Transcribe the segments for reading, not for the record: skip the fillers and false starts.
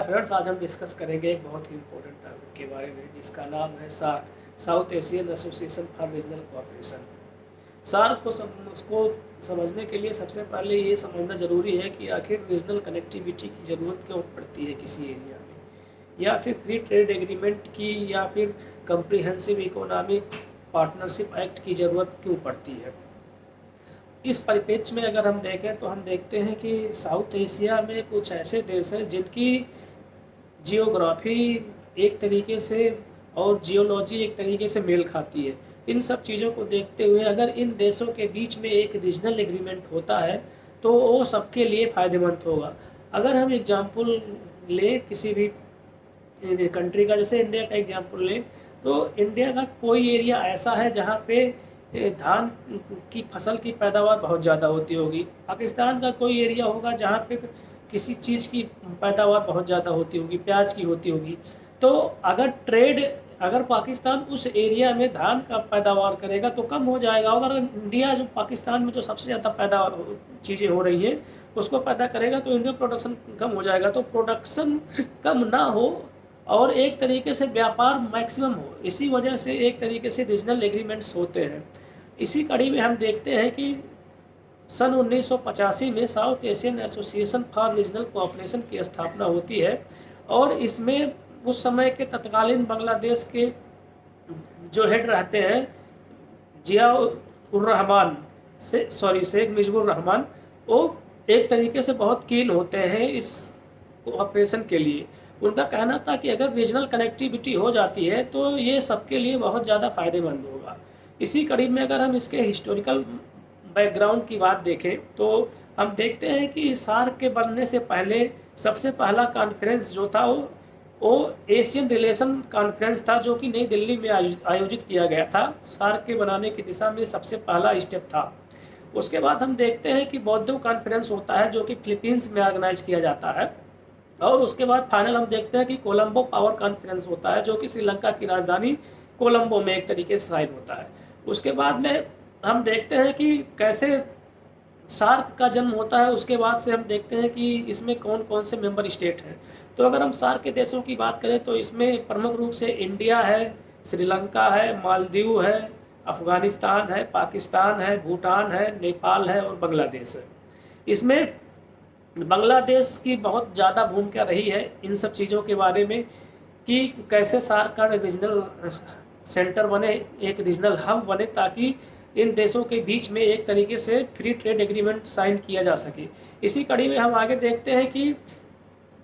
Friends, आज हम discuss करेंगे एक बहुत ही इम्पोर्टेंट टॉपिक के बारे में जिसका नाम है SAARC, South Asian Association for Regional Cooperation. SAARC को उसको समझने के लिए सबसे पहले ये समझना ज़रूरी है कि आखिर रीजनल कनेक्टिविटी की ज़रूरत क्यों पड़ती है किसी एरिया में, या फिर फ्री ट्रेड एग्रीमेंट की, या फिर कम्प्रिहेंसिव इकोनॉमिक पार्टनरशिप एक्ट की ज़रूरत क्यों पड़ती है। इस परिप्रेक्ष्य में अगर हम देखें तो हम देखते हैं कि साउथ एशिया में कुछ ऐसे देश हैं जिनकी जियोग्राफी एक तरीके से और जियोलॉजी एक तरीके से मेल खाती है। इन सब चीज़ों को देखते हुए अगर इन देशों के बीच में एक रीजनल एग्रीमेंट होता है तो वो सबके लिए फ़ायदेमंद होगा। अगर हम एग्जांपल लें किसी भी कंट्री का, जैसे इंडिया का एग्जांपल लें, तो इंडिया का कोई एरिया ऐसा है जहाँ पे धान की फसल की पैदावार बहुत ज़्यादा होती होगी। पाकिस्तान का कोई एरिया होगा जहाँ पे किसी चीज़ की पैदावार बहुत ज़्यादा होती होगी, प्याज की होती होगी। तो अगर पाकिस्तान उस एरिया में धान का पैदावार करेगा तो कम हो जाएगा, और अगर इंडिया जो पाकिस्तान में जो सबसे ज़्यादा पैदावार चीज़ें हो रही हैं उसको पैदा करेगा तो इंडिया प्रोडक्शन कम हो जाएगा। तो प्रोडक्शन कम ना हो और एक तरीके से व्यापार मैक्सिमम हो, इसी वजह से एक तरीके से रीजनल एग्रीमेंट्स होते हैं। इसी कड़ी में हम देखते हैं कि सन 1985 में south Asian Association for Regional cooperation की स्थापना होती है, और इसमें उस समय के तत्कालीन बांग्लादेश के जो हेड रहते हैं, जिया उर रहमान शेख मुजीबुर रहमान, वो एक तरीके से बहुत कीन होते हैं इस कोऑपरेशन के लिए। उनका कहना था कि अगर रीजनल कनेक्टिविटी हो जाती है तो ये सबके लिए बहुत ज़्यादा फ़ायदेमंद होगा। इसी कड़ी में अगर हम इसके हिस्टोरिकल बैकग्राउंड की बात देखें तो हम देखते हैं कि सार्क के बनने से पहले सबसे पहला कॉन्फ्रेंस जो था वो एशियन रिलेशन कॉन्फ्रेंस था, जो कि नई दिल्ली में आयोजित किया गया था। सार्क के बनाने की दिशा में सबसे पहला स्टेप था। उसके बाद हम देखते हैं कि बौद्धो कॉन्फ्रेंस होता है जो कि फिलीपींस में ऑर्गेनाइज किया जाता है, और उसके बाद फाइनल हम देखते हैं कि कोलंबो पावर कॉन्फ्रेंस होता है जो कि श्रीलंका की राजधानी कोलंबो में एक तरीके से साइन होता है। उसके बाद में हम देखते हैं कि कैसे सार्क का जन्म होता है। उसके बाद से हम देखते हैं कि इसमें कौन कौन से मेंबर स्टेट हैं। तो अगर हम सार्क के देशों की बात करें तो इसमें प्रमुख रूप से इंडिया है, श्रीलंका है, मालदीव है, अफगानिस्तान है, पाकिस्तान है, भूटान है, नेपाल है और बांग्लादेश है। इसमें बांग्लादेश की बहुत ज़्यादा भूमिका रही है इन सब चीज़ों के बारे में कि कैसे सार्क का रीजनल सेंटर बने, एक रीजनल हब बने, ताकि इन देशों के बीच में एक तरीके से फ्री ट्रेड एग्रीमेंट साइन किया जा सके। इसी कड़ी में हम आगे देखते हैं कि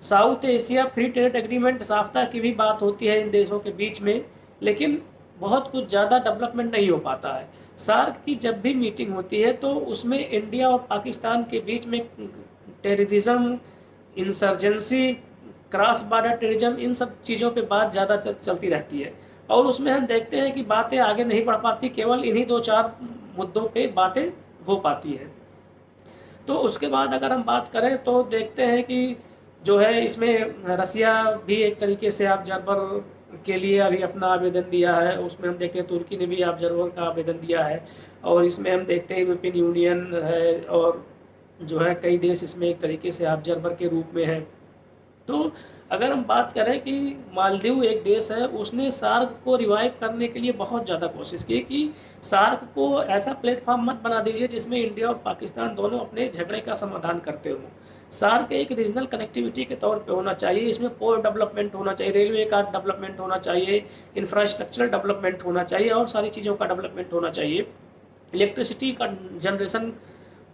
South Asia free trade agreement SAFTA की भी बात होती है इन देशों के बीच में, लेकिन बहुत कुछ ज़्यादा डेवलपमेंट नहीं हो पाता है। सार्क की जब भी मीटिंग होती है तो उसमें इंडिया और पाकिस्तान के बीच में terrorism, insurgency, cross border terrorism, इन सब चीज़ों पे बात ज़्यादातर चलती रहती है, और उसमें हम देखते हैं कि बातें आगे नहीं बढ़ पाती, केवल इन्हीं दो चार मुद्दों पे बातें हो पाती हैं। तो उसके बाद अगर हम बात करें तो देखते हैं कि जो है इसमें रसिया भी एक तरीके से ऑब्जर्वर के लिए अभी अपना आवेदन दिया है। उसमें हम देखते हैं तुर्की ने भी ऑब्जर्वर का आवेदन दिया है, और इसमें हम देखते हैं यूरोपियन यूनियन है, और जो है कई देश इसमें एक तरीके से ऑब्जर्वर के रूप में है। तो अगर हम बात करें कि मालदीव एक देश है, उसने सार्क को रिवाइव करने के लिए बहुत ज़्यादा कोशिश की कि सार्क को ऐसा प्लेटफॉर्म मत बना दीजिए जिसमें इंडिया और पाकिस्तान दोनों अपने झगड़े का समाधान करते हों। सार्क एक रीजनल कनेक्टिविटी के तौर पे होना चाहिए। इसमें पोर्ट डेवलपमेंट होना चाहिए, रेलवे का डेवलपमेंट होना चाहिए, इंफ्रास्ट्रक्चरल डेवलपमेंट होना चाहिए, और सारी चीज़ों का डेवलपमेंट होना चाहिए। इलेक्ट्रिसिटी का जनरेशन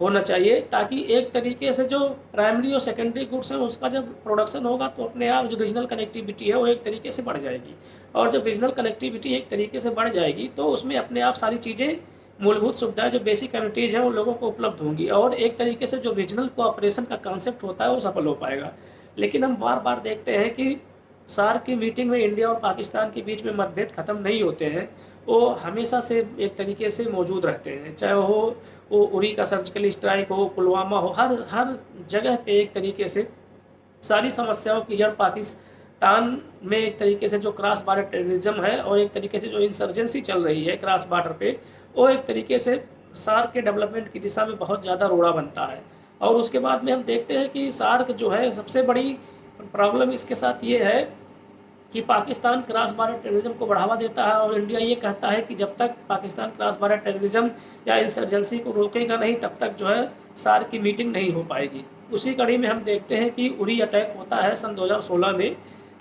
होना चाहिए, ताकि एक तरीके से जो प्राइमरी और सेकेंडरी गुड्स हैं उसका जब प्रोडक्शन होगा तो अपने आप जो रीजनल कनेक्टिविटी है वो एक तरीके से बढ़ जाएगी, और जब रीजनल कनेक्टिविटी एक तरीके से बढ़ जाएगी तो उसमें अपने आप सारी चीज़ें, मूलभूत सुविधाएं, जो बेसिक कम्युनिटीज़ हैं उन लोगों को उपलब्ध होंगी, और एक तरीके से जो रीजनल कोऑपरेशन का कॉन्सेप्ट होता है वो सफल हो पाएगा। लेकिन हम बार बार देखते हैं कि सार्क की मीटिंग में इंडिया और पाकिस्तान के बीच में मतभेद ख़त्म नहीं होते हैं, वो हमेशा से एक तरीके से मौजूद रहते हैं। चाहे वो उरी का सर्जिकल स्ट्राइक हो, पुलवामा हो, हर हर जगह पे एक तरीके से सारी समस्याओं की जड़ पाकिस्तान में एक तरीके से जो क्रॉस बॉर्डर टेररिज्म है, और एक तरीके से जो इंसर्जेंसी चल रही है क्रॉस बॉर्डर पे, वो एक तरीके से सार्क के डेवलपमेंट की दिशा में बहुत ज़्यादा रोड़ा बनता है। और उसके बाद में हम देखते हैं कि सार्क जो है सबसे बड़ी प्रॉब्लम इसके साथ ये है कि पाकिस्तान क्रॉस बॉर्डर टेररिज्म को बढ़ावा देता है और इंडिया ये कहता है कि जब तक पाकिस्तान क्रॉस बॉर्डर टेररिज्म या इंसर्जेंसी को रोकेगा नहीं तब तक जो है सार्क की मीटिंग नहीं हो पाएगी। उसी कड़ी में हम देखते हैं कि उरी अटैक होता है सन 2016 में।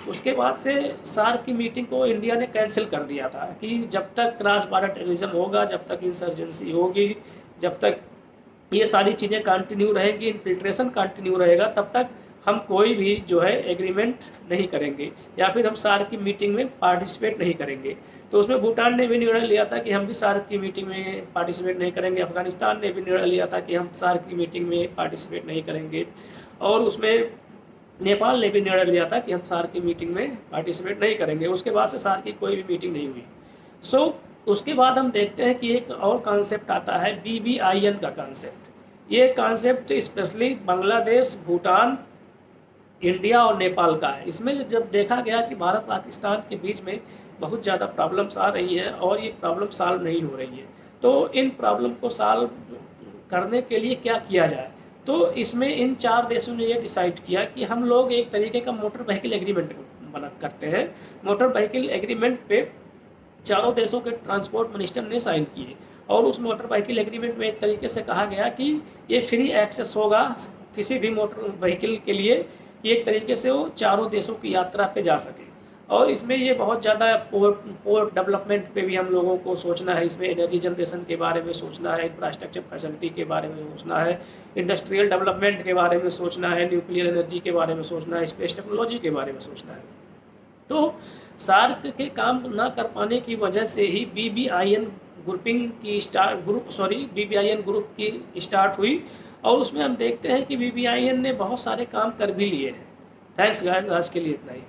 उसके बाद से सार्क की मीटिंग को इंडिया ने कैंसिल कर दिया था कि जब तक क्रॉस बॉर्डर टेररिज्म होगा, जब तक इंसर्जेंसी होगी, जब तक ये सारी चीज़ें कंटिन्यू रहेंगी, इन्फिल्ट्रेशन कंटिन्यू रहेगा, तब तक हम कोई भी जो है एग्रीमेंट नहीं करेंगे या फिर हम सार्क की मीटिंग में पार्टिसिपेट नहीं करेंगे। तो उसमें भूटान ने भी निर्णय लिया था कि हम भी सार्क की मीटिंग में पार्टिसिपेट नहीं करेंगे, अफगानिस्तान ने भी निर्णय लिया था कि हम सार्क की मीटिंग में पार्टिसिपेट नहीं करेंगे, और उसमें नेपाल ने भी निर्णय लिया था कि हम सार्क की मीटिंग में पार्टिसिपेट नहीं करेंगे। उसके बाद से सार्क की कोई भी मीटिंग नहीं हुई। उसके बाद हम देखते हैं कि एक और कॉन्सेप्ट आता है BBIN का कॉन्सेप्ट। ये concept specially Bangladesh, Bhutan, India और नेपाल का है। इसमें जब देखा गया कि भारत पाकिस्तान के बीच में बहुत ज़्यादा प्रॉब्लम्स आ रही हैं और ये प्रॉब्लम सॉल्व नहीं हो रही है, तो इन प्रॉब्लम को सॉल्व करने के लिए क्या किया जाए। तो इसमें इन 4 देशों ने ये डिसाइड किया कि हम लोग एक तरीके का मोटर व्हीकल एग्रीमेंट बना करते हैं। मोटर व्हीकल एग्रीमेंट पे चारों देशों के ट्रांसपोर्ट मिनिस्टर ने साइन किए और उस मोटर व्हीकल एग्रीमेंट में एक तरीके से कहा गया कि ये फ्री एक्सेस होगा किसी भी मोटर व्हीकल के लिए कि एक तरीके से वो चारों देशों की यात्रा पे जा सके। और इसमें ये बहुत ज़्यादा पोर्ट डेवलपमेंट पे भी हम लोगों को सोचना है, इसमें एनर्जी जनरेशन के बारे में सोचना है, इंफ्रास्ट्रक्चर फैसिलिटी के बारे में सोचना है, इंडस्ट्रियल डेवलपमेंट के बारे में सोचना है, न्यूक्लियर एनर्जी के बारे में सोचना है, स्पेस टेक्नोलॉजी के बारे में सोचना है। तो सार्क के काम ना कर पाने की वजह से ही BBIN ग्रुप की स्टार्ट हुई और उसमें हम देखते हैं कि BBIN ने बहुत सारे काम कर भी लिए हैं। थैंक्स गाइस, आज के लिए इतना ही।